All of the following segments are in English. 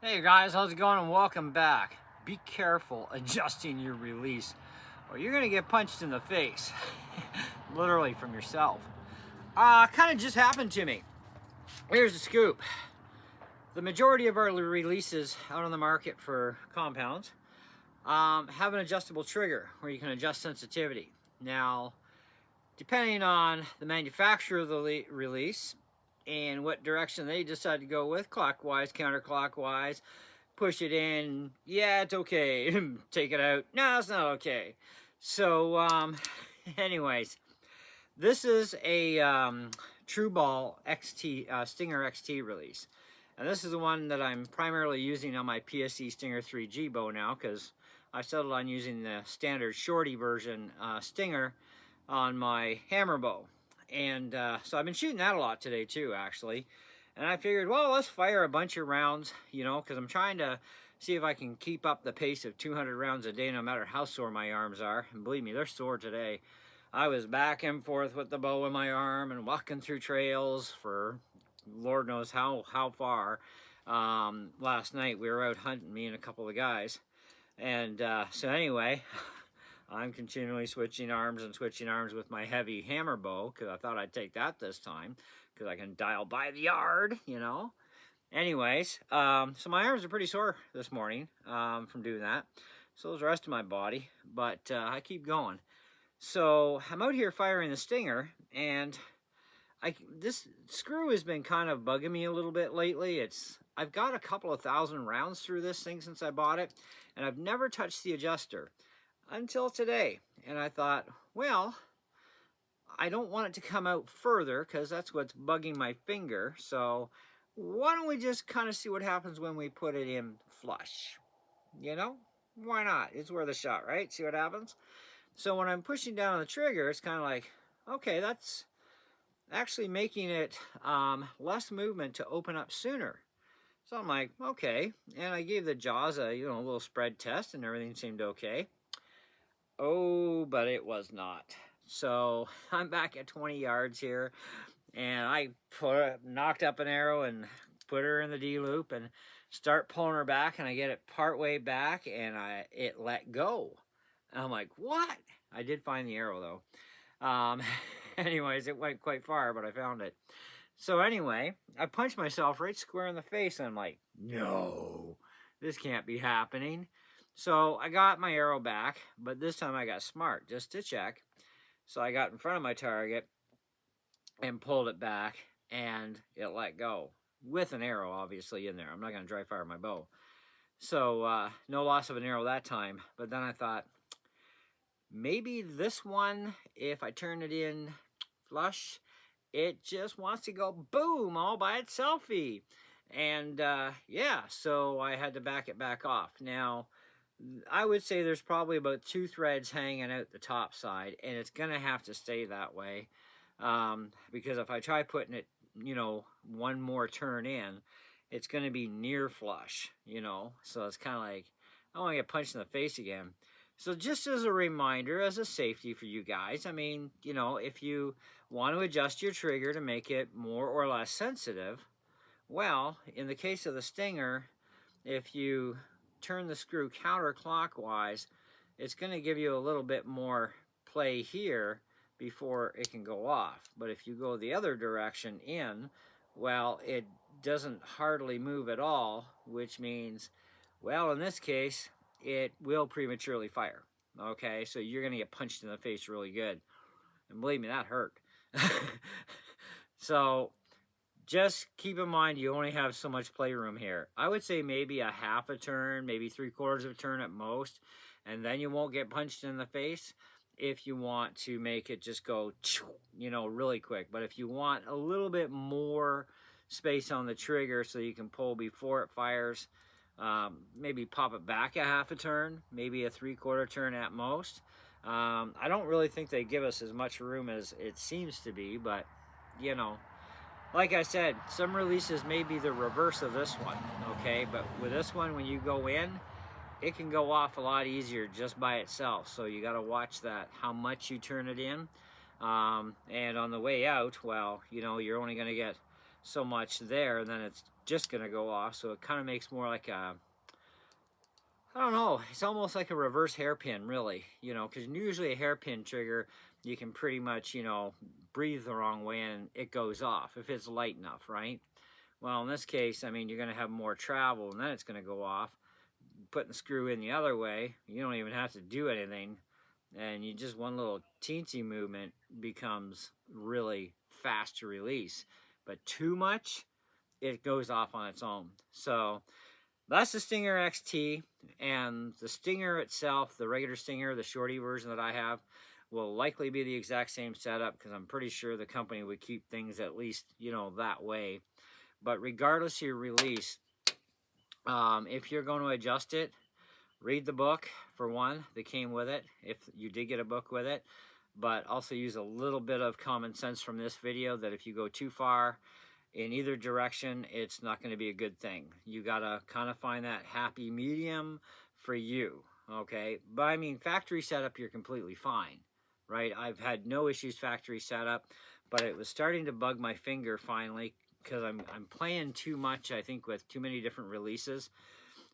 Hey guys, how's it going and welcome back. Be careful adjusting your release or you're gonna get punched in the face, literally from yourself. Kind of just happened to me. Here's the scoop. The majority of our releases out on the market for compounds have an adjustable trigger where you can adjust sensitivity. Now, depending on the manufacturer of the release and what direction they decide to go with, clockwise, counterclockwise, push it in, yeah, it's okay. Take it out, no, it's not okay. So, anyways, this is a TrueBall XT Stinger XT release. And this is the one that I'm primarily using on my PSE Stinger 3G bow now, because I settled on using the standard shorty version Stinger on my hammer bow. And so I've been shooting that a lot today too, actually. And I figured, well, let's fire a bunch of rounds, you know, because I'm trying to see if I can keep up the pace of 200 rounds a day, no matter how sore my arms are. And believe me, they're sore today. I was back and forth with the bow in my arm and walking through trails for Lord knows how far. Last night we were out hunting, me and a couple of guys. And so anyway, I'm continually switching arms with my heavy hammer bow because I thought I'd take that this time because I can dial by the yard, you know. Anyways, so my arms are pretty sore this morning from doing that. So is the rest of my body, but I keep going. So I'm out here firing the Stinger, and this screw has been kind of bugging me a little bit lately. I've got a couple of thousand rounds through this thing since I bought it, and I've never touched the adjuster until today. And I thought, well, I don't want it to come out further because that's what's bugging my finger. So why don't we just kind of see what happens when we put it in flush? You know, why not? It's worth a shot, right? See what happens. So when I'm pushing down on the trigger, it's kind of like, okay, that's actually making it less movement to open up sooner. So I'm like, okay. And I gave the jaws a little spread test and everything seemed okay. Oh, but it was not. So I'm back at 20 yards here, and I knocked up an arrow and put her in the D loop and start pulling her back, and I get it part way back, and it let go. And I'm like, what? I did find the arrow though. Anyways, it went quite far, but I found it. So anyway, I punched myself right square in the face, and I'm like, no, this can't be happening. So I got my arrow back, but this time I got smart just to check. So I got in front of my target and pulled it back, and it let go with an arrow obviously in there. I'm not going to dry fire my bow. So no loss of an arrow that time. But then I thought, maybe this one, if I turn it in flush, it just wants to go boom all by itself. And yeah, so I had to back it back off. Now, I would say there's probably about 2 threads hanging out the top side, and it's going to have to stay that way. Because if I try putting it, one more turn in, it's going to be near flush, So it's kind of like, I don't want to get punched in the face again. So just as a reminder, as a safety for you guys, I mean, if you want to adjust your trigger to make it more or less sensitive, well, in the case of the Stinger, if you turn the screw counterclockwise, it's going to give you a little bit more play here before it can go off. But if you go the other direction in, well, it doesn't hardly move at all, which means, well, in this case, it will prematurely fire. Okay, so you're going to get punched in the face really good. And believe me, that hurt. So just keep in mind, you only have so much playroom here. I would say maybe a half a turn, maybe 3/4 of a turn at most, and then you won't get punched in the face if you want to make it just go, really quick. But if you want a little bit more space on the trigger so you can pull before it fires, maybe pop it back a half a turn, maybe a 3/4 turn at most. I don't really think they give us as much room as it seems to be, but, like I said, some releases may be the reverse of this one, okay? But with this one, when you go in, it can go off a lot easier just by itself. So you got to watch that, how much you turn it in. And on the way out, well, you're only going to get so much there, then it's just going to go off. So it kind of makes more like a, I don't know, it's almost like a reverse hairpin, really, you know, because usually a hairpin trigger, you can pretty much, you know, breathe the wrong way and it goes off if it's light enough, right? Well, in this case, I mean, you're going to have more travel and then it's going to go off. Putting the screw in the other way, you don't even have to do anything. And you just, one little teensy movement becomes really fast to release. But too much, it goes off on its own. So that's the Stinger XT, and the Stinger itself, the regular Stinger, the shorty version that I have, will likely be the exact same setup because I'm pretty sure the company would keep things at least, you know, that way. But regardless of your release, if you're going to adjust it, read the book, for one, that came with it, if you did get a book with it. But also use a little bit of common sense from this video that if you go too far in either direction, it's not going to be a good thing. You got to kind of find that happy medium for you, okay? But I mean, factory setup, you're completely fine, right? I've had no issues factory setup, but it was starting to bug my finger finally because I'm playing too much, I think, with too many different releases.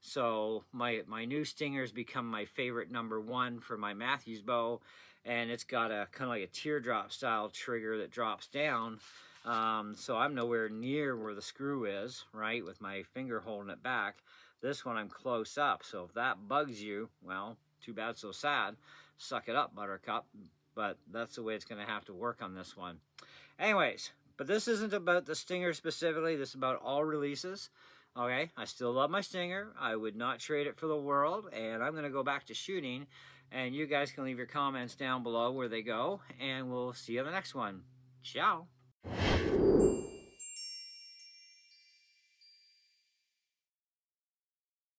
So my new Stinger's become my favorite #1 for my Matthews bow, and it's got a kind of like a teardrop style trigger that drops down. So I'm nowhere near where the screw is, right, with my finger holding it back. This one I'm close up, so if that bugs you, well, too bad, so sad. Suck it up, Buttercup. But that's the way it's going to have to work on this one. Anyways, but this isn't about the Stinger specifically. This is about all releases. Okay, I still love my Stinger. I would not trade it for the world, and I'm going to go back to shooting, and you guys can leave your comments down below where they go, and we'll see you on the next one. Ciao.